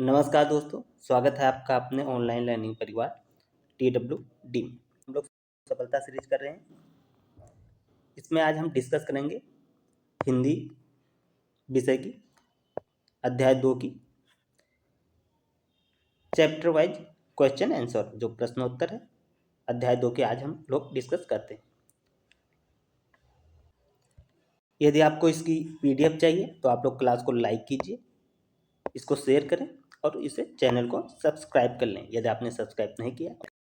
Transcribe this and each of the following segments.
नमस्कार दोस्तों, स्वागत है आपका अपने ऑनलाइन लर्निंग परिवार TWD में। हम लोग सफलता सीरीज कर रहे हैं। इसमें आज हम डिस्कस करेंगे हिंदी विषय की अध्याय 2 की चैप्टर वाइज क्वेश्चन आंसर जो प्रश्नोत्तर है अध्याय 2 के आज हम लोग डिस्कस करते हैं। यदि आपको इसकी PDF चाहिए तो आप लोग क्लास को लाइक कीजिए, इसको शेयर करें और इसे चैनल को सब्सक्राइब कर लें। यदि आपने सब्सक्राइब नहीं किया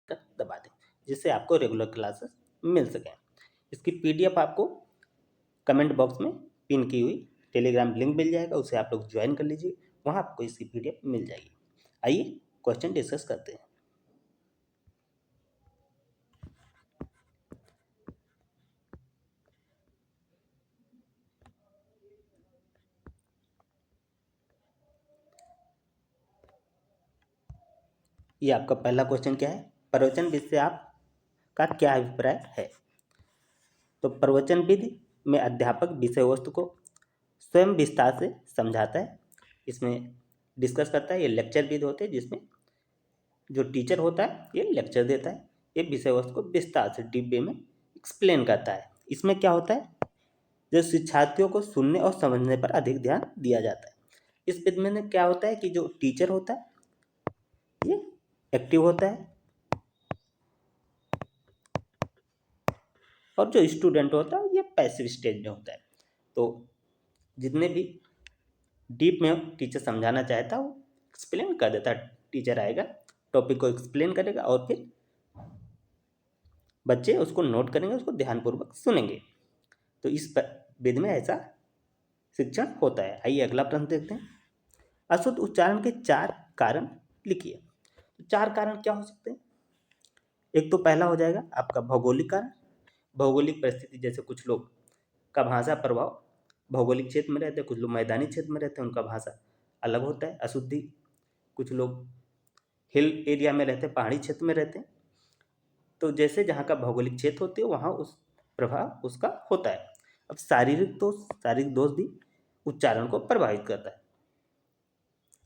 तो दबा दें जिससे आपको रेगुलर क्लासेस मिल सकें। इसकी PDF आपको कमेंट बॉक्स में पिन की हुई टेलीग्राम लिंक मिल जाएगा, उसे आप लोग ज्वाइन कर लीजिए, वहाँ आपको इसकी PDF मिल जाएगी। आइए क्वेश्चन डिस्कस करते हैं। ये आपका पहला क्वेश्चन क्या है? प्रवचन विधि से आपका क्या अभिप्राय है? तो प्रवचन विधि में अध्यापक विषय वस्तु को स्वयं विस्तार से समझाता है, इसमें डिस्कस करता है। ये लेक्चर विधि होते हैं जिसमें जो टीचर होता है ये लेक्चर देता है, ये विषय वस्तु को विस्तार से डीप वे में एक्सप्लेन करता है। इसमें क्या होता है, जो शिक्षार्थियों को सुनने और समझने पर अधिक ध्यान दिया जाता है। इस विधि में क्या होता है कि जो टीचर होता है ये एक्टिव होता है और जो स्टूडेंट होता है ये पैसिव स्टेज में होता है। तो जितने भी डीप में टीचर समझाना चाहता है वो एक्सप्लेन कर देता है। टीचर आएगा, टॉपिक को एक्सप्लेन करेगा और फिर बच्चे उसको नोट करेंगे, उसको ध्यानपूर्वक सुनेंगे। तो इस विधि में ऐसा शिक्षण होता है। आइए अगला प्रश्न देखते हैं। अशुद्ध उच्चारण के 4 कारण लिखिए। तो 4 कारण क्या हो सकते हैं? एक तो पहला हो जाएगा आपका भौगोलिक कारण। भौगोलिक परिस्थिति, जैसे कुछ लोग का भाषा प्रभाव भौगोलिक क्षेत्र में रहते हैं, कुछ लोग मैदानी क्षेत्र में रहते हैं, उनका भाषा अलग होता है। अशुद्धि, कुछ लोग हिल एरिया में रहते हैं, पहाड़ी क्षेत्र में रहते हैं, तो जैसे जहाँ का भौगोलिक क्षेत्र होती है वहाँ उस प्रभाव उसका होता है। अब शारीरिक दोष भी उच्चारण को प्रभावित करता है।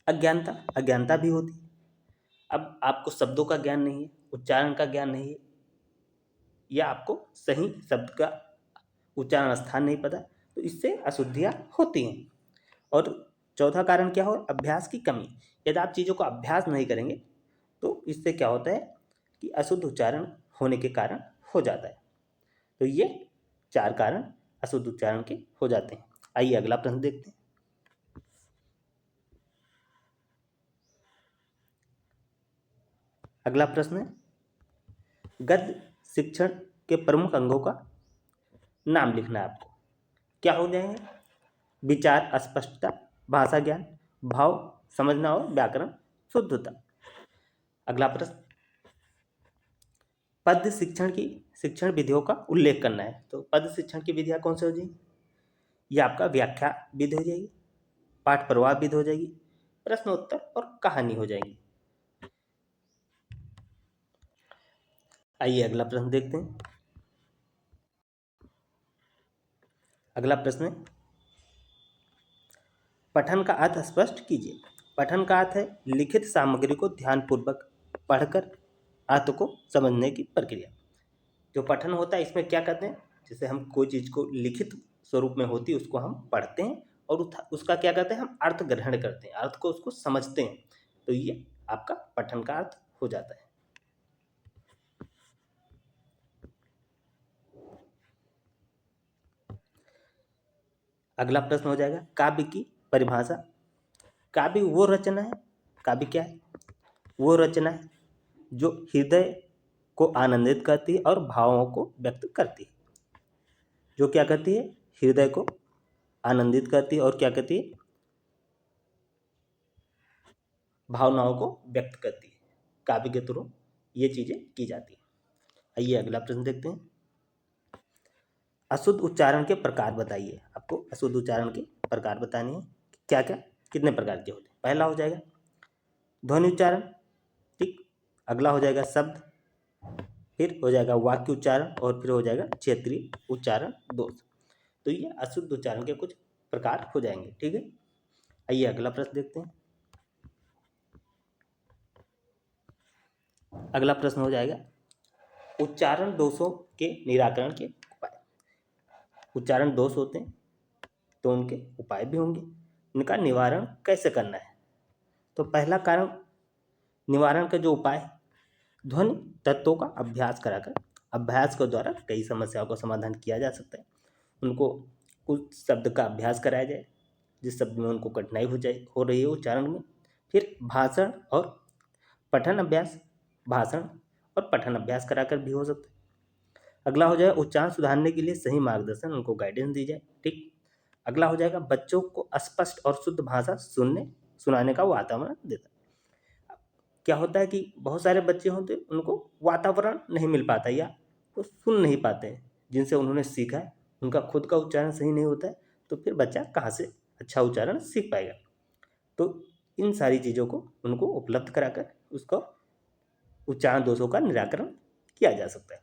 अज्ञानता भी होती है। अब आपको शब्दों का ज्ञान नहीं है, उच्चारण का ज्ञान नहीं है, या आपको सही शब्द का उच्चारण स्थान नहीं पता, तो इससे अशुद्धियाँ होती हैं। और चौथा कारण क्या हो, अभ्यास की कमी। यदि आप चीज़ों को अभ्यास नहीं करेंगे तो इससे क्या होता है कि अशुद्ध उच्चारण होने के कारण हो जाता है। तो ये 4 कारण अशुद्ध उच्चारण के हो जाते हैं। आइए अगला प्रश्न देखते हैं। अगला प्रश्न है, गद्य शिक्षण के प्रमुख अंगों का नाम लिखना है आपको। क्या हो जाएंगे? विचार स्पष्टता, भाषा ज्ञान, भाव समझना और व्याकरण शुद्धता। अगला प्रश्न, पद्य शिक्षण की शिक्षण विधियों का उल्लेख करना है। तो पद्य शिक्षण की विधियाँ कौन सी हो जाएगी? ये आपका व्याख्या विधि हो जाएगी, पाठ प्रवाह विधि हो जाएगी, प्रश्नोत्तर और कहानी हो जाएगी। आइए अगला प्रश्न देखते हैं। अगला प्रश्न है, पठन का अर्थ स्पष्ट कीजिए। पठन का अर्थ है लिखित सामग्री को ध्यानपूर्वक पढ़कर अर्थ को समझने की प्रक्रिया। जो पठन होता है इसमें क्या करते हैं, जैसे हम कोई चीज़ को लिखित स्वरूप में होती है उसको हम पढ़ते हैं और उसका क्या करते हैं, हम अर्थ ग्रहण करते हैं, अर्थ को उसको समझते हैं। तो ये आपका पठन का अर्थ हो जाता है। अगला प्रश्न हो जाएगा काव्य की परिभाषा। काव्य वो रचना है, काव्य क्या है? वो रचना है जो हृदय को आनंदित करती है और भावों को व्यक्त करती है। जो क्या करती है? हृदय को आनंदित करती है और क्या करती है? भावनाओं को व्यक्त करती है। काव्य के थ्रू ये चीज़ें की जाती है। आइए अगला प्रश्न देखते हैं। अशुद्ध उच्चारण के प्रकार बताइए। आपको अशुद्ध उच्चारण के प्रकार बताने हैं, क्या क्या कितने प्रकार के होते हैं। पहला हो जाएगा ध्वनि उच्चारण, ठीक। अगला हो जाएगा शब्द, फिर हो जाएगा वाक्य उच्चारण और फिर हो जाएगा क्षेत्रीय उच्चारण दोष। तो ये अशुद्ध उच्चारण के कुछ प्रकार हो जाएंगे, ठीक है। आइए अगला प्रश्न देखते हैं। अगला प्रश्न हो जाएगा उच्चारण दोषों के निराकरण के उपाय। उच्चारण दोष होते हैं तो उनके उपाय भी होंगे, इनका निवारण कैसे करना है। तो पहला कारण निवारण का जो उपाय, ध्वनि तत्वों का अभ्यास कराकर, अभ्यास के द्वारा कई समस्याओं का समाधान किया जा सकता है। उनको कुछ शब्द का अभ्यास कराया जाए जिस शब्द में उनको कठिनाई हो रही है उच्चारण में। फिर भाषण और पठन अभ्यास, भाषण और पठन अभ्यास कराकर भी हो सकता है। अगला हो जाएगा उच्चारण सुधारने के लिए सही मार्गदर्शन, उनको गाइडेंस दी जाए। ठीक। अगला हो जाएगा बच्चों को स्पष्ट और शुद्ध भाषा सुनाने का वातावरण देता है। क्या होता है कि बहुत सारे बच्चे होते हैं उनको वातावरण नहीं मिल पाता या वो सुन नहीं पाते हैं जिनसे उन्होंने सीखा है, उनका खुद का उच्चारण सही नहीं होता है, तो फिर बच्चा कहाँ से अच्छा उच्चारण सीख पाएगा। तो इन सारी चीज़ों को उनको उपलब्ध कराकर उसको उच्चारण दोषों का निराकरण किया जा सकता है।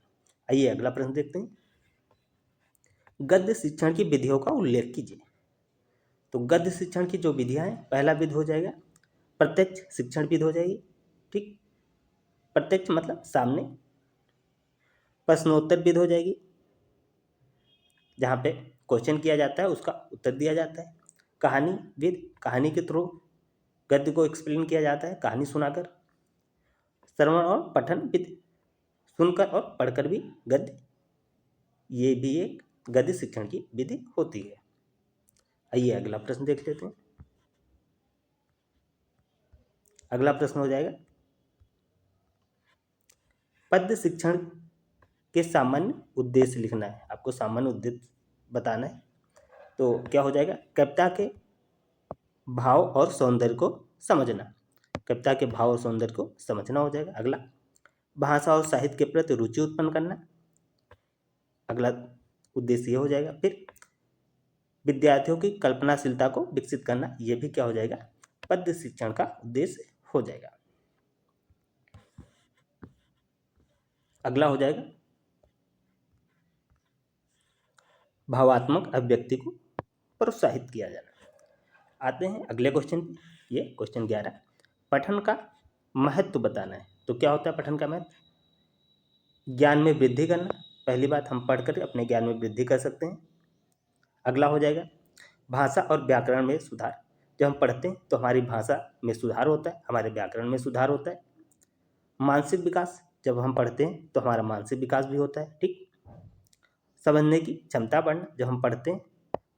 आइए अगला प्रश्न देखते हैं। गद्य शिक्षण की विधियों का उल्लेख कीजिए। तो गद्य शिक्षण की जो विधियां हैं, पहला विधि हो जाएगा प्रत्यक्ष शिक्षण विधि हो जाएगी। ठीक। प्रत्यक्ष मतलब सामने। प्रश्नोत्तर विधि हो जाएगी जहाँ पे क्वेश्चन किया जाता है उसका उत्तर दिया जाता है। कहानी विधि, कहानी के थ्रू गद्य को एक्सप्लेन किया जाता है कहानी सुनाकर। श्रवण और पठन विधि, सुनकर और पढ़कर भी गद्य, ये भी एक गद्य शिक्षण की विधि होती है। आइए अगला प्रश्न देख लेते हैं। अगला प्रश्न हो जाएगा पद्य शिक्षण के सामान्य उद्देश्य लिखना है, आपको सामान्य उद्देश्य बताना है। तो क्या हो जाएगा कविता के भाव और सौंदर्य को समझना, कविता के भाव और सौंदर्य को समझना हो जाएगा। अगला भाषा और साहित्य के प्रति रुचि उत्पन्न करना, अगला उद्देश्य ये हो जाएगा। फिर विद्यार्थियों की कल्पनाशीलता को विकसित करना, ये भी क्या हो जाएगा पद्य शिक्षण का उद्देश्य हो जाएगा। अगला हो जाएगा भावात्मक अभिव्यक्ति को प्रोत्साहित किया जाना। आते हैं अगले क्वेश्चन पे, ये क्वेश्चन 11, पठन का महत्व बताना है। तो क्या होता है पठन का महत्व? ज्ञान में वृद्धि करना, पहली बात हम पढ़कर अपने ज्ञान में वृद्धि कर सकते हैं। अगला हो जाएगा भाषा और व्याकरण में सुधार, जब हम पढ़ते हैं तो हमारी भाषा में सुधार होता है, हमारे व्याकरण में सुधार होता है। मानसिक विकास, जब हम पढ़ते हैं तो हमारा मानसिक विकास भी होता है। ठीक। समझने की क्षमता बढ़ना, जब हम पढ़ते हैं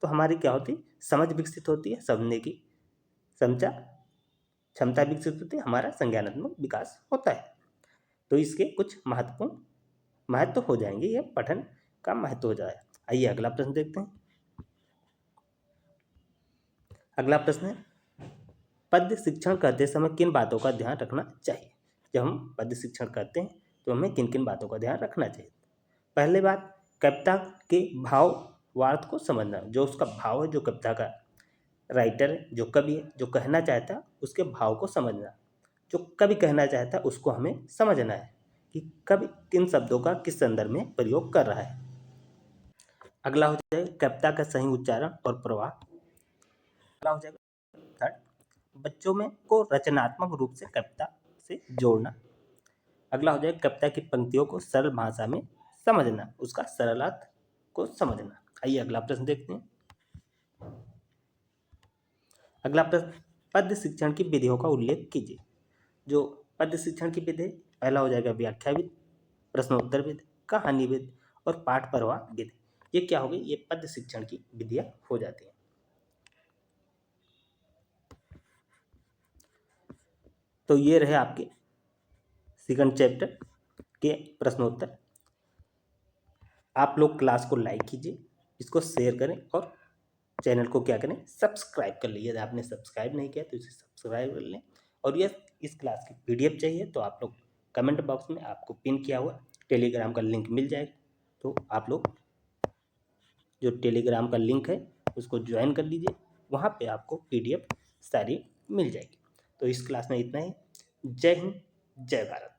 तो हमारी क्या होती है समझ विकसित होती है, समझने की क्षमता विकसित होती है, हमारा संज्ञानात्मक विकास होता है। तो इसके कुछ महत्वपूर्ण महत्व हो जाएंगे, ये पठन का महत्व हो जाएगा। आइए अगला प्रश्न देखते हैं। अगला प्रश्न है पद्य शिक्षण करते समय किन बातों का ध्यान रखना चाहिए। जब हम पद्य शिक्षण करते हैं तो हमें किन किन बातों का ध्यान रखना चाहिए। पहली बात कविता के भाव वार्थ को समझना, जो उसका भाव है, जो कविता का राइटर है, जो कवि है, जो कहना चाहता है उसके भाव को समझना। जो कवि कहना चाहता है उसको हमें समझना है कि कवि किन शब्दों का किस संदर्भ में प्रयोग कर रहा है। अगला हो जाएगा कविता का सही उच्चारण और प्रवाह। अगला हो जाएगा थर्ड, बच्चों में को रचनात्मक रूप से कविता से जोड़ना। अगला हो जाएगा कविता की पंक्तियों को सरल भाषा में समझना, उसका सरल अर्थ को समझना। आइए अगला प्रश्न देखते हैं। अगला प्रश्न पद्य शिक्षण की विधियों का उल्लेख कीजिए। जो पद्य शिक्षण की विधि, पहला हो जाएगा व्याख्या विधि, प्रश्नोत्तर विधि, कहानी विधि और पाठ प्रवाह विधि। ये क्या हो गई, ये पद्य शिक्षण की विधियां हो जाती हैं। तो ये रहे आपके सेकंड चैप्टर के प्रश्नोत्तर। आप लोग क्लास को लाइक कीजिए, इसको शेयर करें और चैनल को क्या करें सब्सक्राइब कर लीजिए। यदि आपने सब्सक्राइब नहीं किया तो इसे सब्सक्राइब कर लें। और ये इस क्लास की पीडीएफ चाहिए तो आप लोग कमेंट बॉक्स में आपको पिन किया हुआ टेलीग्राम का लिंक मिल जाएगा, तो आप लोग जो टेलीग्राम का लिंक है उसको ज्वाइन कर लीजिए, वहाँ पे आपको पीडीएफ सारी मिल जाएगी। तो इस क्लास में इतना ही। जय हिंद, जय भारत।